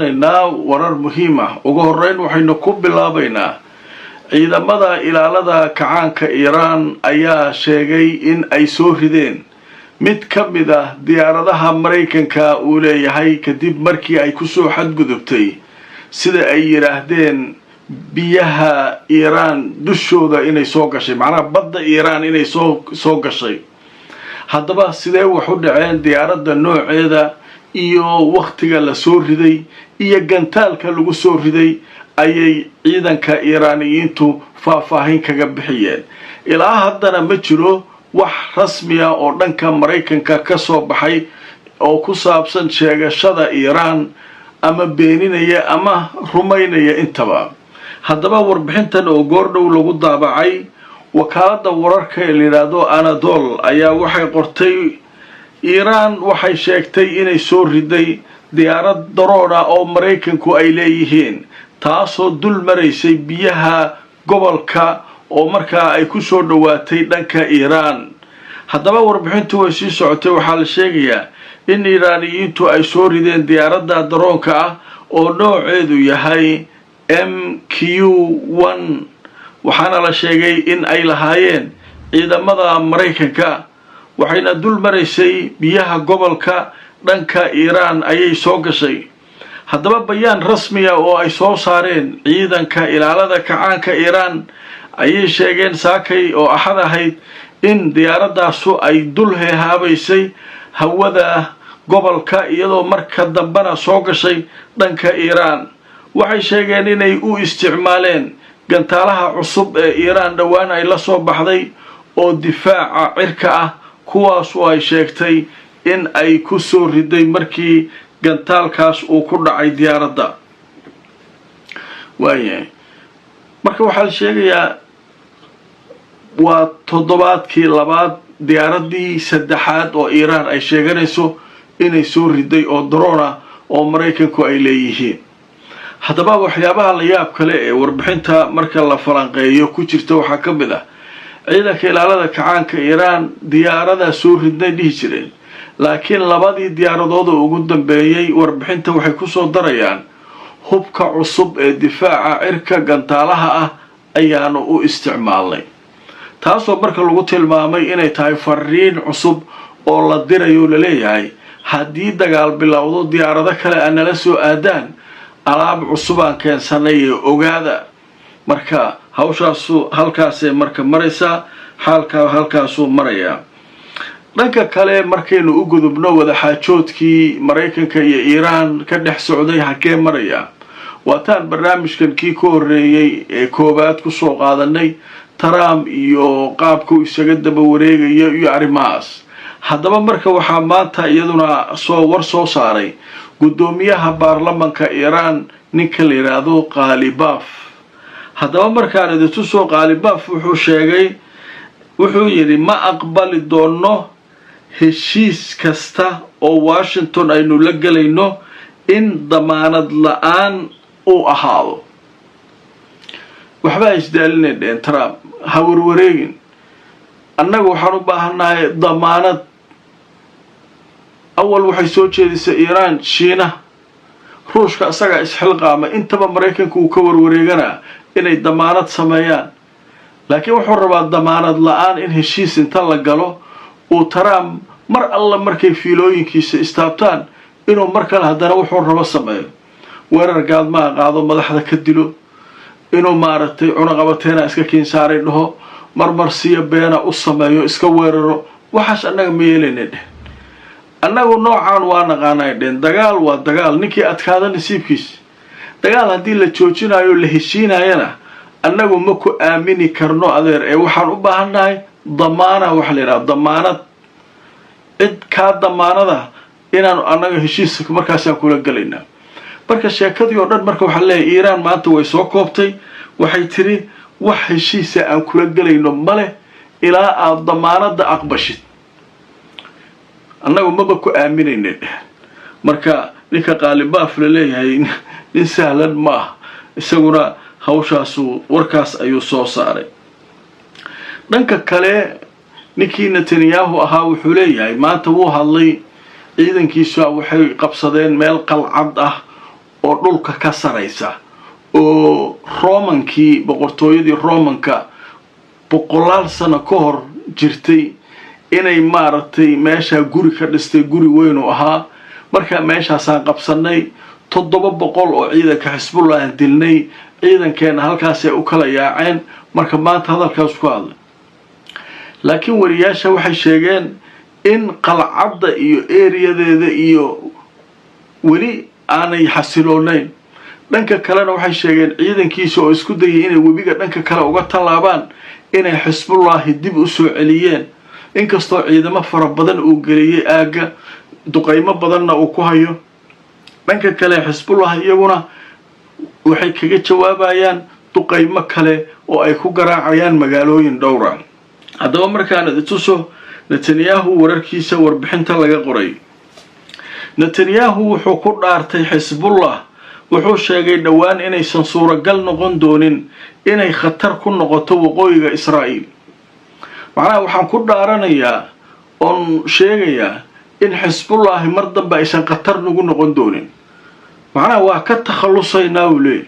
warar muhiim ah ugu horeyn waxaynu ku bilaabaynaa ciidamada ilaalada kacaanka Iiraan ayaa sheegay in ay soo rideen mid ka mid ah diyaaradaha Mareykanka uu leeyahay kadib markii ay ku soo xadgudubtay sida ay yiraahdeen biyaha Iiraan dushooda inay soo gashay macnaha badda Iiraan inay soo gashay haddaba sidee wax u dhaceen diyaaradda nooceeda iyo waqtiga la soo riday iyo gantaalka lagu soo riday ayay ciidanka Iiraaniyiintu faahfaahin kaga bixiyeen ilaa haddana ma jiro wax rasmi ah oo dhanka Mareykanka ka soo baxay oo ku saabsan sheegashada Iiraan ama beeninaya ama rumaynaya intaba haddaba warbixintan oo goordhow lagu daabacay wakaalada wararka ee yiraahdo Anadolu ayaa waxay qortay Iiraan waxay sheegtay inay soo riday diyaarad daroon ah oo Mareykanku ay leeyihiin taasoo dul maraysay biyaha gobolka oo markaa ay ku soo dhawaatay dhanka Iiraan haddaba warbixintu way sii socotay waxaa la sheegayaa in Iiraaniyiintu ay soo rideen diyaaradda daroonka ah oo nooceedu yahay MQ-1 waxaana la sheegay in ay lahaayeen ciidamada Mareykanka waxayna dul maraysay biyaha gobolka dhanka Iiraan ayay soo gashay haddaba bayaan rasmi ah oo ay soo saareen ciidanka ilaalada kacaanka Iiraan ayay sheegeen saakay oo axad ahayd in diyaaradaasu ay dul heehaabaysay hawada gobolka iyadoo marka dambana soo gashay dhanka Iiraan waxay sheegeen inay u isticmaaleen gantaalaha cusub ee Iiraan dhawaan ay la soo baxday oo difaaca cirka ah kuwaas oo ay sheegtay in ay ku soo riday markii gantaalkaas uu ku dhacay diyaaradda marka waxaa la sheegayaa waa toddobaadkii labaad diyaaraddii saddexaad oo Iiraan ay sheeganayso inay soo riday oo drone ah oo Mareykanku ay leeyihiin haddaba waxyaabaha la yaab kale ee warbixinta marka la falanqeeyo ku jirta waxaa ka mid ah ciidanka ilaalada kacaanka Iiraan diyaarada soo ridnay dhihi jireen laakiin labadii diyaaradood oo ugu dambeeyay warbixinta waxay ku soo darayaan hubka cusub ee difaaca cirka gantaalaha ah ayaanu u isticmaalnay taasoo marka lagu tilmaamay inay tahay fariin cusub oo la dirayo la leeyahay haddii dagaal bilowdo diyaarado kale aan nala soo aadaan alaab cusub aan keensanay ee ogaada marka hawshaasu halkaasay marka maraysaa xaalka halkaasuu marayaa dhanka kale markaynu u gudubno wadaxaajoodkii Mareykanka iyo Iiraan ka dhex socday halkee maraya waataan barnaamijkan kii ka horeeyay ee koobaad ku soo qaadanay Trump iyo qaabku isaga daba wareegayo iyo arrimahaas haddaba marka waxaa maanta iyaduna soo saaray gudoomiyaha baarlamaanka Iiraan ninka la yiraahdo Qalibaf haddaba markaan idintu soo Qalibaf wuxuu yiri ma aqbali doono heshiis kasta oo Washington aynu la galayno in damaanad la'aan uu ahaado waxba isdaalineen Trump ha warwareegin annagu waxaan u baahanahay damaanad awal waxay soo jeedisay Iiraan Shiina ruushka asaga isxilqaama intaba Mareykanku uu ka warwareegana inay damaanad sameeyaan laakiin wuxuu rabaa damaanad la'aan in heshiis inta la galo uu Trump mar alla markay fiilooyinkiisa istaabtaan inuu mar kale haddana wuxuu rabo sameeyo weerar gaalmaa qaado madaxda ka dilo inuu maaragtay cunaqabateena iska kiinsaaray dhaho marmarsiya beena u sameeyo iska weeraro waxaas annaga ma yeelayna annagu noocaan waa naqaanay dagaal waa dagaal ninkii adkaada nasiibkiisa dagaal haddii la joojinayo la heshiinayana annagu ma ku aamini karno adeer ee waxaan u baahanahay damaana wax la yiraahdo damaanad cid ka damaanada inaan annaga heshiis markaas kula galaynaa marka sheekadii oo dhan marka waxa leeyahay Iiraan maanta way soo koobtay waxay tiri wax heshiis aan kula galayno male ilaa aad damaanada aqbashid annagu ma ku aaminayna marka ninka Qalibaf la leeyahay in sahlan ma isaguna hawshaasu warkaas ayuu soo saaray dhanka kale ninkii Netanyahu ahaa wuxuu leeyahay maanta wuu hadlay ciidankiisu waxay qabsadeen meel qalcad ah oo dhulka ka saraysa oo Romankii boqortooyadii Romanka boqolaal sano ka hor jirtay inay maaragtay meesha guri ka dhistay guri weyn oo ahaa marka meeshaasaan qabsanay 700 oo ciidanka Xisbullah aan dilnay ciidankeena halkaas ay u kala yaaceen marka maanta hadalkaas ku hadlay laakiin wariyaasha waxay sheegeen in qalcadda iyo ereyadeeda iyo weli aanay xasiloonayn dhanka kalena waxay sheegeen ciidankiisa oo isku dayay inay webiga dhanka kale uga tallaabaan inay Xisbullah dib u soo celiyeen inkastoo ciidamo fara badan uu geliyay aaga duqeymo badanna uu ku hayo dhanka kale Xisbullah iyaguna waxay kaga jawaabayaan duqeymo kale oo ay ku garaacayaan magaalooyin dhowr ah haddaba markaan tuso Netanyahu wararkiisa warbixinta laga qoray Netanyahu wuxuu ku dhaartay Xisbullah wuxuu sheegay dhawaan inaysan suuragal noqon doonin inay khatar ku noqoto waqooyiga Israa'iil macnaha waxaan ku dhaaranayaa oo sheegayaa in Xisbullah mar dambe aysan khatar nagu noqon doonin macnaha waa ka takhalusaynaa wali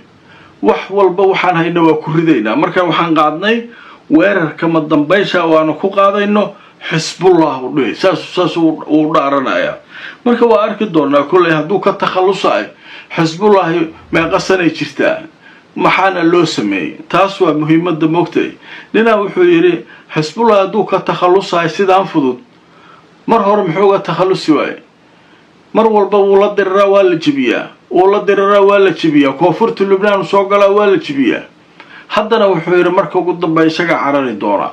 wax walba waxaan haynaa waa ku ridaynaa marka waxaan qaadnay weerarka ma dambeysha waana ku qaadayno Xisbullah u dhigay saas uu dhaaranaya marka waa arki doonaa kulay hadduu ka takhalusay Xisbullah meeqa sanay jirtaa maxaana loo sameeyay taas waa muhiimada moogtay nina wuxuu yiri Xisbullah hadduu ka takhalusay sidaan fudud mar hore muxuu ka takhalusi waay mar walba uu la diriraa waa la jibiyaa koonfurta Lubnaan soo galaa waa la jibiyaa haddana wuxuu yiri marka ugu dambeeya isaga carari doona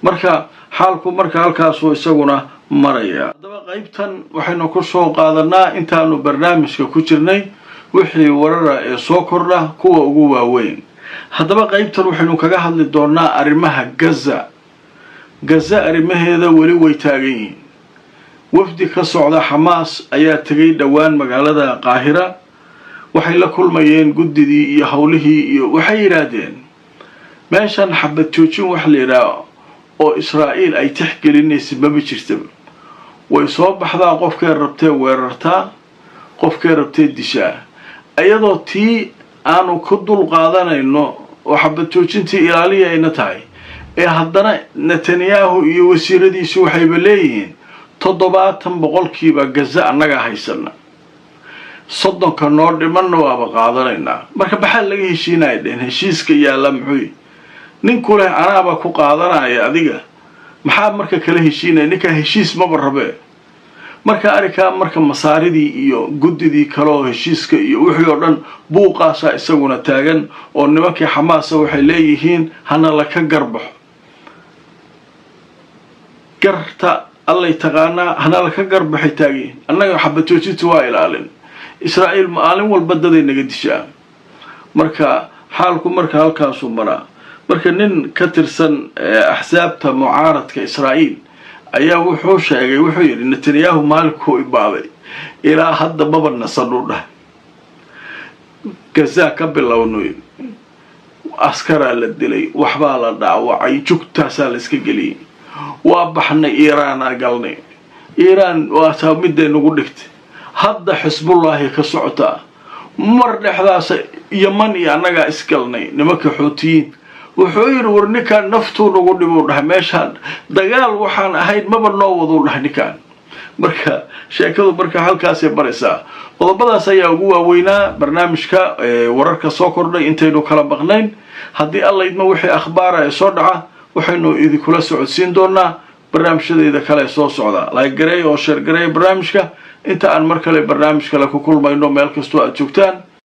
marka xaalku marka halkaas oo isaguna maraya hadaba qaybtan waxaynu ku soo qaadanaa intaanu barnaamijka ku jirnay wixii warara ee soo kordha kuwa ugu waaweyn hadaba qaybtan waxaynu kaga hadli doonaa arrimaha Gaza arrimaheeda wali way taagan yihiin wafdi ka socda Xamaas ayaa tagay dhawaan magaalada Qaahira waxay la kulmayeen guddidii iyo hawlihii iyo waxay yiraahdeen meeshan xabad joojin wax la yiraahdo oo Israa'iil ay tixgelinayso ma jirto way soo baxdaa qofkay rabtay weerartaa qofkay rabtay dishaa ayadoo tii aanu ku dul qaadanayno oo xabad joojintii ilaaliyayna tahay ee haddana Netanyahu iyo wasiiradiisu waxay leeyihiin 70% Gaza annaga haysana 30 noo dhimanna waaba qaadanaynaa marka baxaa laga heshiinayeen heshiiska yaala muxuu ninku leh anaaba ku qaadanaya adiga maxaa marka kala heshiinay ninka heshiis ma barabe marka arika marka masaaridii iyo guddidii kale oo heshiiska iyo wixii oo dhan buuqaasa isaguna taagan oo nimankii Xamaas waxay leeyihiin hana la ka garbaxo garta Allah taqaana hana la ka garbaxay taagay annaga xabatoojintu waa ilaalin Israa'iil maalin walba daday naga dishaa marka xaalku marka halkaas uu maraa marka nin ka tirsan axsaabta mucaaradka Israa'iil ayaa wuxuu sheegay wuxuu yiri Netanyahu maalku ibaaday ilaa hadda baba nasadudha Gaza ka bilowno askara la dilay waxba la dhaawacay jugtaas la iska geliyay waa baxnay Iiraan galnay Iiraan waa saamideen ugu dhigtay hadda Xisbullah ka socota mar dhexdaas Yemen iyo annaga isgalnay nimanka Xuutiyiin wuxuu yiri warninka naftu nagu dhibo dhahay meeshan dagaal waxaan ahayd maba noo wado dhahay ninkan marka sheekadu marka halkaas ay baraysaa qodobadaas ayaa ugu waaweynaa barnaamijka wararka soo kordhay intaynu kala baqnayn haddii Allah idma wixii akhbaar ay soo dhaca waxaynu idinkula socodsiin doonaa barnaamijyadeeda kale soo socda like gareey oo share gareey barnaamijka inta aan mar kale barnaamij kale ku kulmayno meel kasta aad joogtaan